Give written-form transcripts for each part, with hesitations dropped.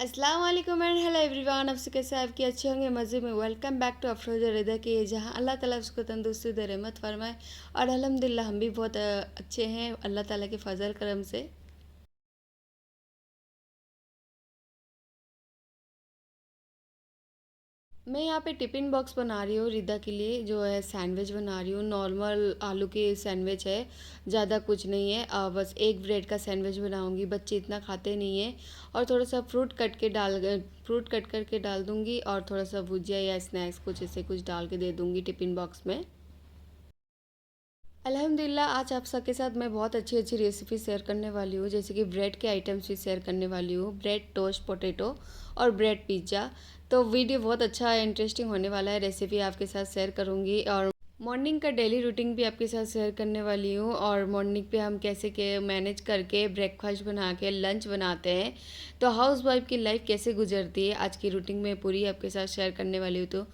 अस्सलाम वालेकुम and hello everyone. आप कैसे आप कि अच्छे होंगे, मज़े में। वेलकम बैक टू अफरोज़ रिदा के, जहाँ अल्लाह ताला उसको तंदुरुस्ती दे, रहमत फरमाए। और अल्हम्दुलिल्लाह हम भी बहुत अच्छे हैं अल्लाह ताला के फ़ज़ल करम से। मैं यहाँ पे टिफ़िन बॉक्स बना रही हूँ रिदा के लिए, जो है सैंडविच बना रही हूँ। नॉर्मल आलू के सैंडविच है, ज़्यादा कुछ नहीं है। बस एक ब्रेड का सैंडविच बनाऊँगी, बच्चे इतना खाते नहीं है। और थोड़ा सा फ्रूट कट करके डाल दूँगी, और थोड़ा सा भुजिया या स्नैक्स कुछ ऐसे कुछ डाल के दे दूँगी टिफ़िन बॉक्स में। अल्हम्दुलिल्लाह आज आप सबके साथ मैं बहुत अच्छी अच्छी रेसिपी शेयर करने वाली हूँ, जैसे कि ब्रेड के आइटम्स भी शेयर करने वाली हूँ। ब्रेड टोस्ट पोटैटो और ब्रेड पिज़्ज़ा। तो वीडियो बहुत अच्छा इंटरेस्टिंग होने वाला है। रेसिपी आपके साथ शेयर करूँगी, और मॉर्निंग का डेली रूटीन भी आपके साथ शेयर करने वाली हूँ। और मॉर्निंग पे हम कैसे के मैनेज करके ब्रेकफास्ट बना के लंच बनाते हैं, तो हाउस वाइफ की लाइफ कैसे गुजरती है, आज की रूटीन में पूरी आपके साथ शेयर करने वाली हूँ। तो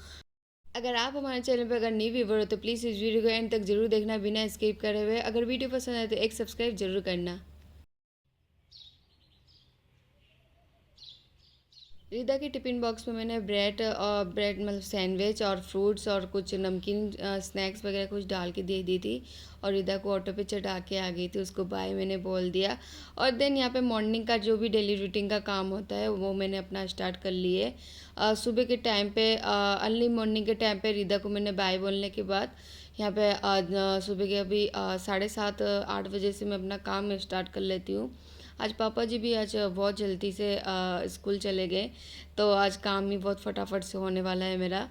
अगर आप हमारे चैनल पर अगर न्यू व्यूवर हो तो प्लीज़ इस वीडियो को एंड तक जरूर देखना, बिना स्किप करे हुए। अगर वीडियो पसंद आए तो एक सब्सक्राइब जरूर करना। रिदा के टिफ़िन बॉक्स में मैंने ब्रेड मतलब सैंडविच और फ्रूट्स और कुछ नमकीन स्नैक्स वगैरह कुछ डाल के दे दी थी। और रिदा को ऑटो पे चढ़ा के आ गई थी, उसको बाय मैंने बोल दिया। और देन यहाँ पे मॉर्निंग का जो भी डेली रूटीन का काम होता है वो मैंने अपना स्टार्ट कर लिए। सुबह के टाइम पे अर्ली मॉर्निंग के टाइम पे रिदा को मैंने बाय बोलने के बाद यहाँ पे सुबह के अभी 7:30 8 बजे से मैं अपना काम स्टार्ट कर लेती हूँ। आज पापा जी भी आज बहुत जल्दी से स्कूल चले गए, तो आज काम ही बहुत फटाफट से होने वाला है मेरा।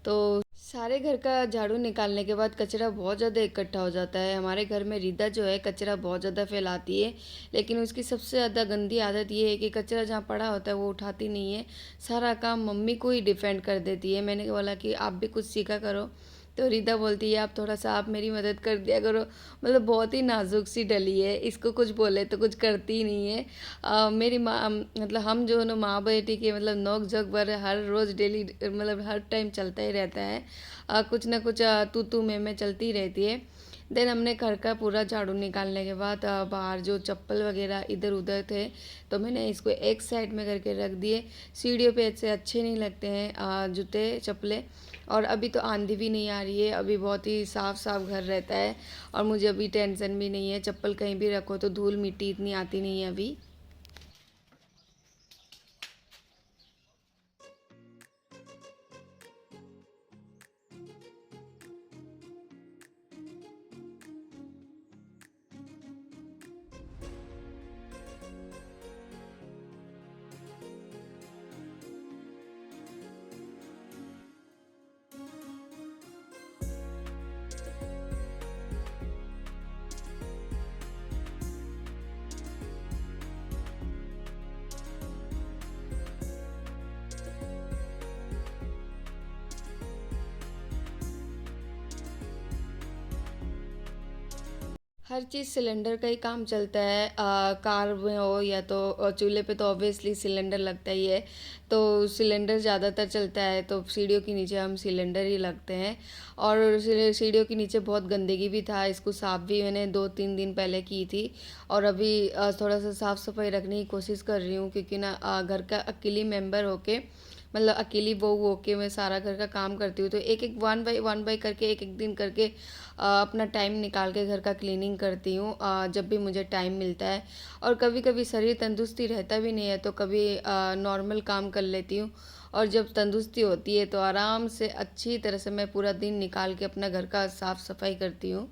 तो सारे घर का झाड़ू निकालने के बाद कचरा बहुत ज़्यादा इकट्ठा हो जाता है। हमारे घर में रिदा जो है कचरा बहुत ज़्यादा फैलाती है, लेकिन उसकी सबसे ज़्यादा गंदी आदत ये है कि कचरा जहाँ पड़ा होता है वो उठाती नहीं है। सारा काम मम्मी को ही डिफेंड कर देती है। मैंने बोला कि आप भी कुछ सीखा करो, तो रिदा बोलती है आप थोड़ा सा आप मेरी मदद कर दिया करो। मतलब बहुत ही नाजुक सी डली है, इसको कुछ बोले तो कुछ करती ही नहीं है। मेरी माँ मतलब हम जो है ना माँ बेटी के मतलब नोक झोंक पर हर रोज़ डेली मतलब हर टाइम चलता ही रहता है। कुछ ना कुछ तू तू मैं चलती ही रहती है। देन हमने घर का पूरा झाड़ू निकालने के बाद बाहर जो चप्पल वगैरह इधर उधर थे, तो मैंने इसको एक साइड में करके रख दिए। सीढ़ियों पे ऐसे अच्छे नहीं लगते हैं जूते चप्पलें। और अभी तो आंधी भी नहीं आ रही है, अभी बहुत ही साफ साफ घर रहता है। और मुझे अभी टेंशन भी नहीं है, चप्पल कहीं भी रखो तो धूल मिट्टी इतनी आती नहीं है अभी। हर चीज़ सिलेंडर का ही काम चलता है। कार में हो या तो चूल्हे पे तो ऑब्वियसली सिलेंडर लगता ही है। तो सिलेंडर ज़्यादातर चलता है, तो सीढ़ियों के नीचे हम सिलेंडर ही लगते हैं। और सीढ़ियों के नीचे बहुत गंदगी भी था, इसको साफ़ भी मैंने 2 3 दिन पहले की थी। और अभी थोड़ा सा साफ़ सफाई रखने की कोशिश कर रही हूँ, क्योंकि ना घर का अकेली मेंबर होके मतलब अकेली बहू होके मैं सारा घर का काम करती हूँ, तो एक एक वन बाय करके एक एक दिन करके अपना टाइम निकाल के घर का क्लीनिंग करती हूँ जब भी मुझे टाइम मिलता है। और कभी कभी शरीर तंदुरुस्ती रहता भी नहीं है, तो कभी नॉर्मल काम कर लेती हूँ। और जब तंदुरुस्ती होती है तो आराम से अच्छी तरह से मैं पूरा दिन निकाल के अपना घर का साफ़ सफाई करती हूँ।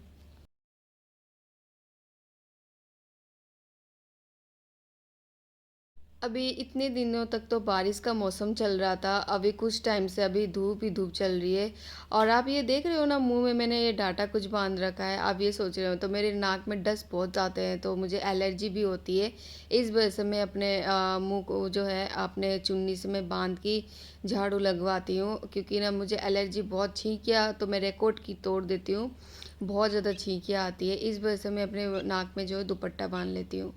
अभी इतने दिनों तक तो बारिश का मौसम चल रहा था, अभी कुछ टाइम से अभी धूप ही धूप चल रही है। और आप ये देख रहे हो ना, मुंह में मैंने ये डाटा कुछ बांध रखा है, आप ये सोच रहे हो तो मेरे नाक में डस्ट बहुत जाते हैं, तो मुझे एलर्जी भी होती है। इस वजह से मैं अपने मुंह को जो है अपने चुन्नी से मैं बांध के झाड़ू लगवाती हूँ, क्योंकि ना मुझे एलर्जी बहुत छींकियाँ तो मैं रिकॉर्ड की तोड़ देती हूँ। बहुत ज़्यादा छींकियाँ आती है, इस वजह से मैं अपने नाक में जो है दुपट्टा बांध लेती हूँ।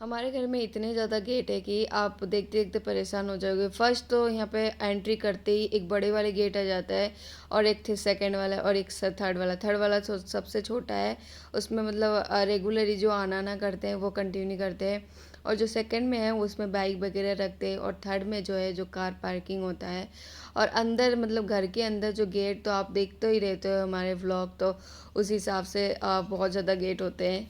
हमारे घर में इतने ज़्यादा गेट है कि आप देखते-देखते परेशान हो जाओगे। फर्स्ट तो यहाँ पे एंट्री करते ही एक बड़े वाले गेट आ जाता है और एक थे सेकंड वाला और एक थर्ड वाला। थर्ड वाला सबसे छोटा है, उसमें मतलब रेगुलरली जो आना-आना करते हैं वो कंटिन्यू करते हैं। और जो सेकंड में है उसमें बाइक वगैरह रखते हैं और थर्ड में जो है जो कार पार्किंग होता है। और अंदर मतलब घर के अंदर जो गेट तो आप देखते ही रहते हो हमारे व्लॉग, तो उस हिसाब से बहुत ज़्यादा गेट होते हैं।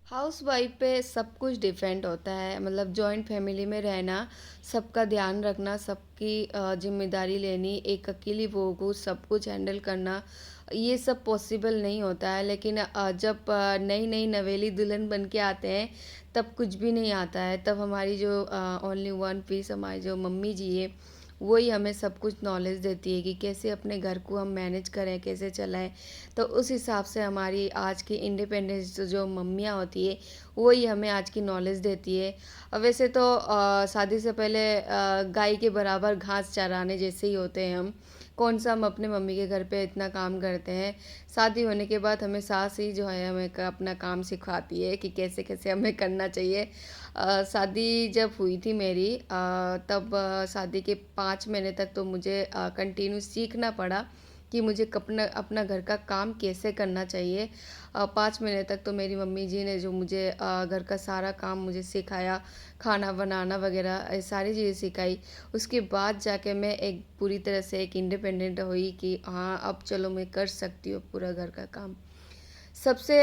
हाउस वाइफ पे सब कुछ डिपेंड होता है, मतलब जॉइंट फैमिली में रहना, सबका ध्यान रखना, सबकी जिम्मेदारी लेनी, एक अकेली बहू को सब कुछ हैंडल करना, ये सब पॉसिबल नहीं होता है। लेकिन जब नई नई नवेली दुल्हन बन के आते हैं तब कुछ भी नहीं आता है। तब हमारी जो ओनली वन पीस हमारी जो मम्मी जी है वही हमें सब कुछ नॉलेज देती है कि कैसे अपने घर को हम मैनेज करें, कैसे चलाएं। तो उस हिसाब से हमारी आज की इंडिपेंडेंस जो मम्मियाँ होती है वही हमें आज की नॉलेज देती है। वैसे तो शादी से पहले गाय के बराबर घास चराने जैसे ही होते हैं हम। कौन सा हम अपने मम्मी के घर पे इतना काम करते हैं। शादी होने के बाद हमें सास ही जो है हमें अपना काम सिखाती है कि कैसे कैसे हमें करना चाहिए। शादी जब हुई थी मेरी तब शादी के 5 महीने तक तो मुझे कंटिन्यू सीखना पड़ा कि मुझे अपना अपना घर का काम कैसे करना चाहिए। 5 महीने तक तो मेरी मम्मी जी ने जो मुझे घर का सारा काम मुझे सिखाया, खाना बनाना वगैरह ये सारी चीज़ें सिखाई। उसके बाद जाके मैं एक पूरी तरह से एक इंडिपेंडेंट हुई कि हाँ अब चलो मैं कर सकती हूँ पूरा घर का काम। सबसे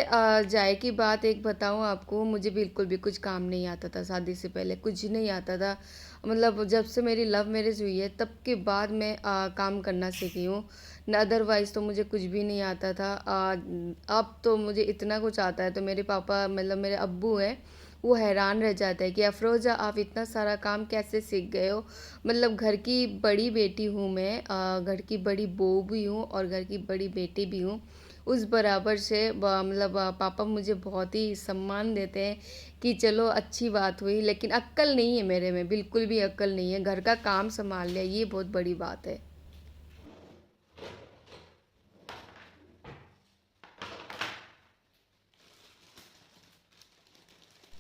जाए की बात एक बताऊँ आपको, मुझे बिल्कुल भी कुछ काम नहीं आता था शादी से पहले, कुछ नहीं आता था। मतलब जब से मेरी लव मैरिज हुई है तब के बाद मैं काम करना सीखी हूँ। न अदरवाइज़ तो मुझे कुछ भी नहीं आता था। अब तो मुझे इतना कुछ आता है तो मेरे पापा मतलब मेरे अब्बू हैं, वो हैरान रह जाता है कि अफ़रोज़ा आप इतना सारा काम कैसे सीख गए हो। मतलब घर की बड़ी बेटी हूँ मैं, घर की बड़ी बहू भी हूँ और घर की बड़ी बेटी भी हूँ। उस बराबर से मतलब पापा मुझे बहुत ही सम्मान देते हैं कि चलो अच्छी बात हुई। लेकिन अक्ल नहीं है मेरे में, बिल्कुल भी अक्ल नहीं है। घर का काम संभाल लिया ये बहुत बड़ी बात है।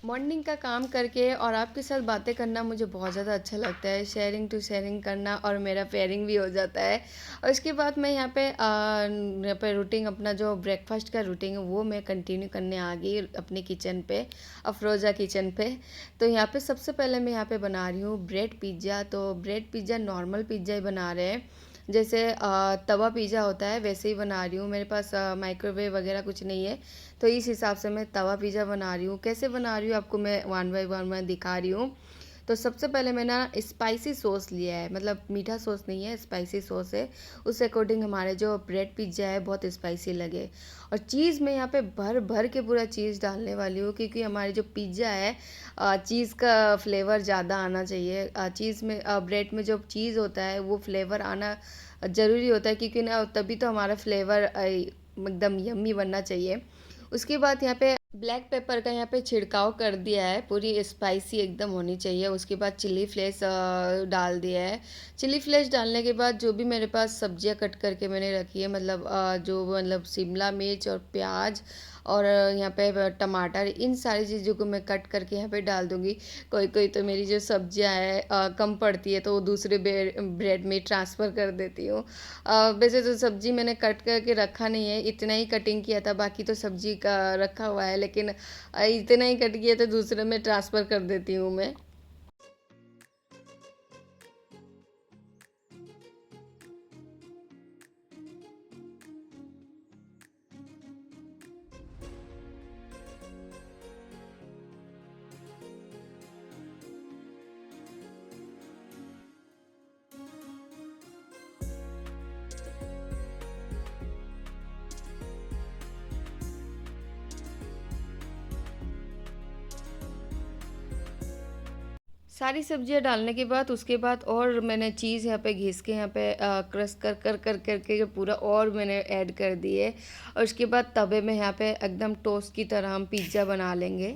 मॉर्निंग का काम करके और आपके साथ बातें करना मुझे बहुत ज़्यादा अच्छा लगता है, शेयरिंग टू शेयरिंग करना, और मेरा पेयरिंग भी हो जाता है। और इसके बाद मैं यहाँ पे रूटीन अपना जो ब्रेकफास्ट का रूटीन है वो मैं कंटिन्यू करने आ गई अपने किचन पे, अफरोज़ा किचन पे। तो यहाँ पे सबसे पहले मैं यहाँ पे बना रही हूँ ब्रेड पिज़्ज़ा। तो ब्रेड पिज़्ज़ा नॉर्मल पिज़्ज़ा ही बना रहे हैं, जैसे तवा पिज़्ज़ा होता है वैसे ही बना रही हूँ। मेरे पास माइक्रोवेव वगैरह कुछ नहीं है, तो इस हिसाब से मैं तवा पिज़्ज़ा बना रही हूँ। कैसे बना रही हूँ आपको मैं वन बाय वन दिखा रही हूँ। तो सबसे पहले मैंने ना स्पाइसी सॉस लिया है, मतलब मीठा सॉस नहीं है, स्पाइसी सॉस है। उस अकॉर्डिंग हमारे जो ब्रेड पिज़्ज़ा है बहुत स्पाइसी लगे। और चीज़ मैं यहाँ पे भर भर के पूरा चीज़ डालने वाली हूँ, क्योंकि हमारे जो पिज़्ज़ा है चीज़ का फ्लेवर ज़्यादा आना चाहिए। चीज़ में ब्रेड में जो चीज़ होता है वो फ्लेवर आना ज़रूरी होता है, क्योंकि ना तभी तो हमारा फ्लेवर एकदम यम्मी बनना चाहिए। उसके बाद यहाँ पे ब्लैक पेपर का यहाँ पे छिड़काव कर दिया है, पूरी स्पाइसी एकदम होनी चाहिए। उसके बाद चिली फ्लेक्स डाल दिया है। चिली फ्लेक्स डालने के बाद जो भी मेरे पास सब्जियां कट करके मैंने रखी है, मतलब जो मतलब शिमला मिर्च और प्याज और यहाँ पे टमाटर, इन सारी चीज़ों को मैं कट करके यहाँ पे डाल दूँगी। कोई कोई तो मेरी जो सब्जियां है कम पड़ती है तो वो दूसरे ब्रेड में ट्रांसफ़र कर देती हूँ। वैसे तो सब्जी मैंने कट करके रखा नहीं है, इतना ही कटिंग किया था, बाकी तो सब्जी का रखा हुआ है, लेकिन इतना ही कट किया तो दूसरे में ट्रांसफ़र कर देती हूँ मैं। सारी सब्जियां डालने के बाद उसके बाद और मैंने चीज़ यहाँ पे घिस के यहाँ पे क्रश कर पूरा और मैंने ऐड कर दिए। और उसके बाद तवे में यहाँ पे एकदम टोस्ट की तरह हम पिज़्ज़ा बना लेंगे।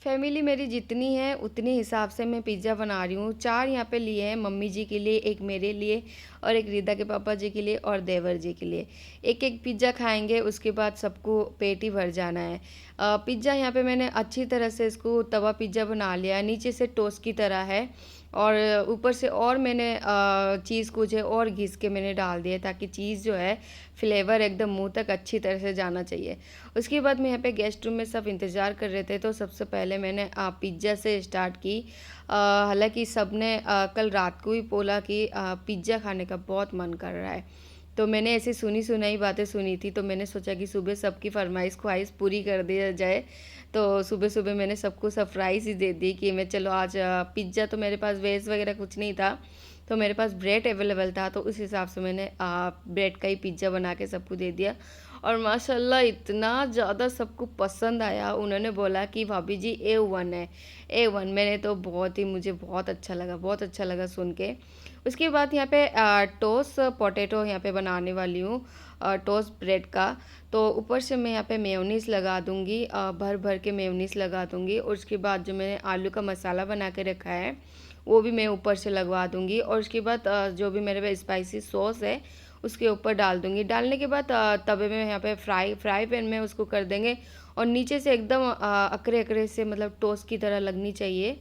फैमिली मेरी जितनी है उतनी हिसाब से मैं पिज़्ज़ा बना रही हूँ। 4 यहाँ पे लिए हैं, मम्मी जी के लिए, एक मेरे लिए और एक रिदा के पापा जी के लिए और देवर जी के लिए। एक-एक पिज़्ज़ा खाएँगे, उसके बाद सबको पेट ही भर जाना है। पिज़्ज़ा यहाँ पे मैंने अच्छी तरह से इसको तवा पिज़्ज़ा बना लिया है, नीचे से टोस्ट की तरह है और ऊपर से और मैंने चीज़ कुछ है और घिस के मैंने डाल दिया, ताकि चीज़ जो है फ्लेवर एकदम मुँह तक अच्छी तरह से जाना चाहिए। उसके बाद मैं यहाँ पे गेस्ट रूम में सब इंतज़ार कर रहे थे, तो सबसे पहले मैंने पिज़्ज़ा से स्टार्ट की। हालांकि सब ने कल रात को ही बोला कि पिज़्ज़ा खाने का बहुत मन कर रहा है। तो मैंने ऐसी सुनी सुनाई बातें सुनी थी, तो मैंने सोचा कि सुबह सबकी फरमाइश ख्वाहिश पूरी कर दिया जाए। तो सुबह सुबह मैंने सबको सरप्राइज़ ही दे दी कि मैं चलो आज पिज़्ज़ा, तो मेरे पास वेज वगैरह कुछ नहीं था, तो मेरे पास ब्रेड अवेलेबल था, तो उस हिसाब से मैंने ब्रेड का ही पिज़्ज़ा बना के सबको दे दिया। और माशाल्लाह इतना ज़्यादा सबको पसंद आया, उन्होंने बोला कि भाभी जी A1 है, A1। मैंने तो बहुत ही, मुझे बहुत अच्छा लगा, बहुत अच्छा लगा सुन के। उसके बाद यहाँ पे टोस्ट पोटैटो यहाँ पे बनाने वाली हूँ, टोस्ट ब्रेड का। तो ऊपर से मैं यहाँ पे मेयोनीज़ लगा दूँगी, भर भर के मेयोनीज़ लगा दूँगी। और उसके बाद जो मैंने आलू का मसाला बना के रखा है वो भी मैं ऊपर से लगवा दूँगी। और उसके बाद जो भी मेरे पास स्पाइसी सॉस है उसके ऊपर डाल दूँगी। डालने के बाद तवे में यहाँ पे फ्राई पैन में उसको कर देंगे, और नीचे से एकदम अकरे अकरे से, मतलब टोस्ट की तरह लगनी चाहिए।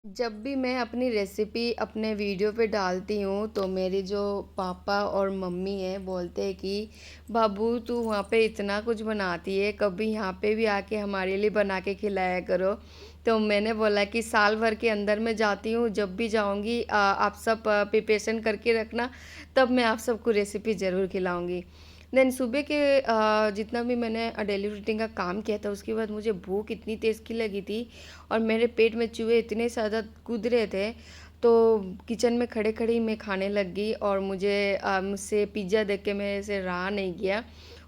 जब भी मैं अपनी रेसिपी अपने वीडियो पे डालती हूँ तो मेरे जो पापा और मम्मी हैं बोलते हैं कि बाबू तू वहाँ पे इतना कुछ बनाती है, कभी यहाँ पे भी आके हमारे लिए बना के खिलाया करो। तो मैंने बोला कि साल भर के अंदर मैं जाती हूँ, जब भी जाऊँगी आप सब प्रिपरेशन करके रखना, तब मैं आप सबको रेसिपी ज़रूर खिलाऊँगी। देन सुबह के जितना भी मैंने डेली रूटीन का काम किया था, उसके बाद मुझे भूख इतनी तेज़ की लगी थी और मेरे पेट में चूहे इतने ज़्यादा कूद रहे थे, तो किचन में खड़े खड़े ही मैं खाने लग गई। और मुझे मुझसे पिज़्ज़ा देख के मेरे से रहा नहीं गया,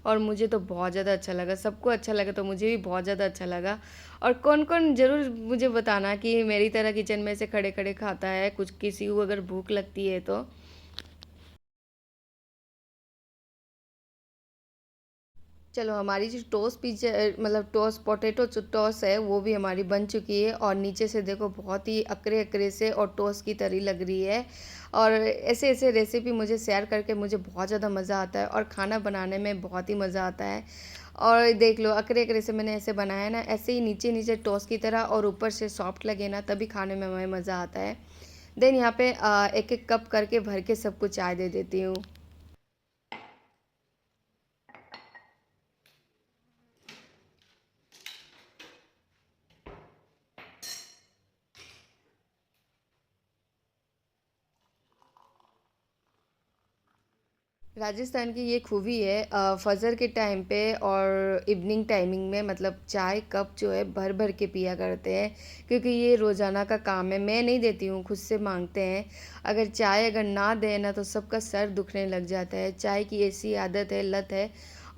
और मुझे तो बहुत ज़्यादा अच्छा लगा, सबको अच्छा लगा तो मुझे भी बहुत ज़्यादा अच्छा लगा। और कौन कौन ज़रूर मुझे बताना कि मेरी तरह किचन में से खड़े खड़े खाता है, कुछ किसी को अगर भूख लगती है तो। चलो हमारी जो टोस्ट पिज़्ज़ा मतलब टोस्ट पोटैटो जो टोस्ट है वो भी हमारी बन चुकी है, और नीचे से देखो बहुत ही अकरे अकरे से और टोस्ट की तरह लग रही है। और ऐसे ऐसे रेसिपी मुझे शेयर करके मुझे बहुत ज़्यादा मज़ा आता है, और खाना बनाने में बहुत ही मज़ा आता है। और देख लो अकरे अकरे से मैंने ऐसे बनाया ना, ऐसे ही नीचे नीचे टोस्ट की तरह और ऊपर से सॉफ्ट लगे ना, तभी खाने में हमें मज़ा आता है। देन यहाँ पे एक एक कप करके भर के सबको चाय दे देती हूँ। राजस्थान की ये खूबी है, फजर के टाइम पे और इवनिंग टाइमिंग में मतलब चाय कप जो है भर भर के पिया करते हैं, क्योंकि ये रोज़ाना का काम है। मैं नहीं देती हूँ, खुद से मांगते हैं। अगर चाय अगर ना दें ना तो सबका सर दुखने लग जाता है। चाय की ऐसी आदत है, लत है।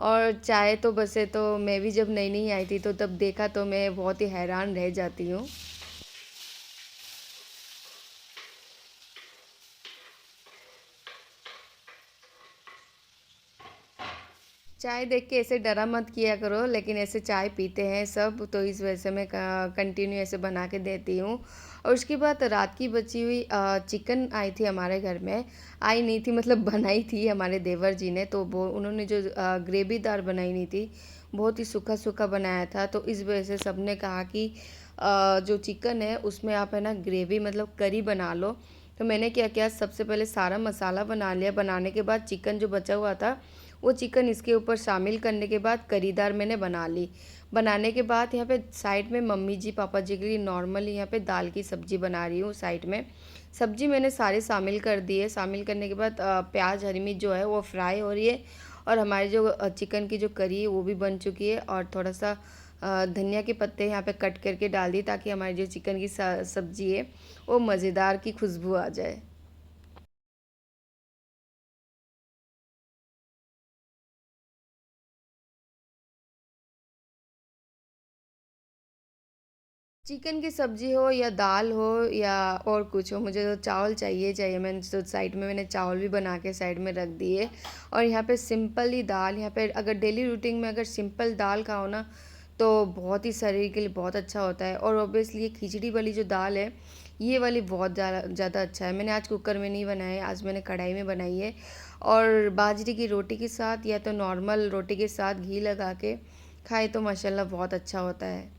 और चाय तो बसे तो मैं भी जब नई नई आई थी तो तब देखा तो मैं बहुत ही हैरान रह जाती हूँ। चाय देख के ऐसे डरा मत किया करो, लेकिन ऐसे चाय पीते हैं सब, तो इस वजह से मैं कंटिन्यू ऐसे बना के देती हूँ। और उसके बाद रात की बची हुई चिकन आई थी हमारे घर में। आई नहीं थी मतलब बनाई थी हमारे देवर जी ने, तो वो उन्होंने जो ग्रेवीदार बनाई नहीं थी, बहुत ही सूखा सूखा बनाया था। तो इस वजह से सबने कहा कि जो चिकन है उसमें आप है ना ग्रेवी मतलब करी बना लो। तो मैंने क्या किया, सबसे पहले सारा मसाला बना लिया। बनाने के बाद चिकन जो बचा हुआ था वो चिकन इसके ऊपर शामिल करने के बाद करीदार मैंने बना ली। बनाने के बाद यहाँ पे साइड में मम्मी जी पापा जी के लिए नॉर्मली यहाँ पे दाल की सब्जी बना रही हूँ साइड में। सब्जी मैंने सारे शामिल कर दी है। शामिल करने के बाद प्याज हरी मिर्च जो है वो फ्राई हो रही है, और हमारी जो चिकन की जो करी है वो भी बन चुकी है। और थोड़ा सा धनिया के पत्ते यहाँ पे कट करके डाल दिए, ताकि हमारी जो चिकन की सब्जी है वो मज़ेदार की खुशबू आ जाए। चिकन की सब्जी हो या दाल हो या और कुछ हो, मुझे तो चावल चाहिए चाहिए। मैंने तो साइड में मैंने चावल भी बना के साइड में रख दिए। और यहाँ पे सिंपल ही दाल, यहाँ पे अगर डेली रूटीन में अगर सिंपल दाल खाओ ना तो बहुत ही शरीर के लिए बहुत अच्छा होता है। और ऑब्वियसली ये खिचड़ी वाली जो दाल है ये वाली बहुत ज़्यादा ज़्यादा अच्छा है। मैंने आज कुकर में नहीं बनाया है, आज मैंने कढ़ाई में बनाई है। और बाजरे की रोटी के साथ या तो नॉर्मल रोटी के साथ घी लगा के खाए तो माशाल्लाह बहुत अच्छा होता है।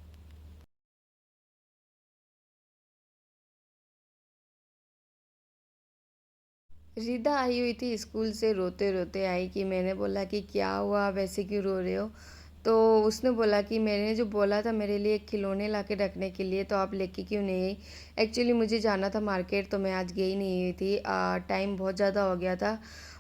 रिदा आई हुई थी स्कूल से, रोते रोते आई कि मैंने बोला कि क्या हुआ, वैसे क्यों रो रहे हो। तो उसने बोला कि मैंने जो बोला था मेरे लिए एक खिलौने ला के रखने के लिए, तो आप लेके क्यों नहीं आई। एक्चुअली मुझे जाना था मार्केट, तो मैं आज गई नहीं हुई थी, टाइम बहुत ज़्यादा हो गया था।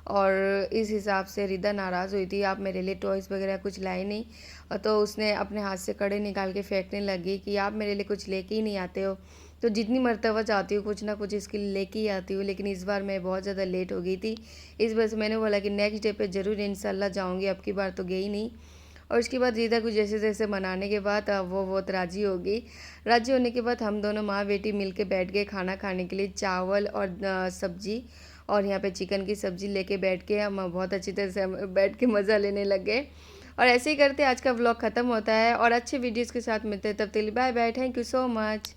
और इस हिसाब से रिदा नाराज़ हुई थी, आप मेरे लिए टॉयज़ वगैरह कुछ लाए नहीं। तो उसने अपने हाथ से कड़े निकाल के फेंकने लगी कि आप मेरे लिए कुछ लेके ही नहीं आते हो। तो जितनी मर्तबा चाहती हूँ कुछ ना कुछ इसके लिए लेके ही आती हूँ, लेकिन इस बार मैं बहुत ज़्यादा लेट हो गई थी। इस वजह से मैंने बोला कि नेक्स्ट डे पे ज़रूर इंशाल्लाह जाऊँगी, अब की बार तो गई नहीं। और उसके बाद रीदा को जैसे जैसे मनाने के बाद वो बहुत राज़ी हो गई। राज़ी होने के बाद हम दोनों माँ बेटी मिल के बैठ गए खाना खाने के लिए। चावल और सब्जी और यहाँ पे चिकन की सब्ज़ी लेके बैठ के हम बहुत अच्छी तरह से हम बैठ के मज़ा लेने लग गए। और ऐसे ही करते आज का व्लॉग ख़त्म होता है, और अच्छे वीडियोज़ के साथ मिलते हैं। तब तक के लिए bye bye, thank you so much.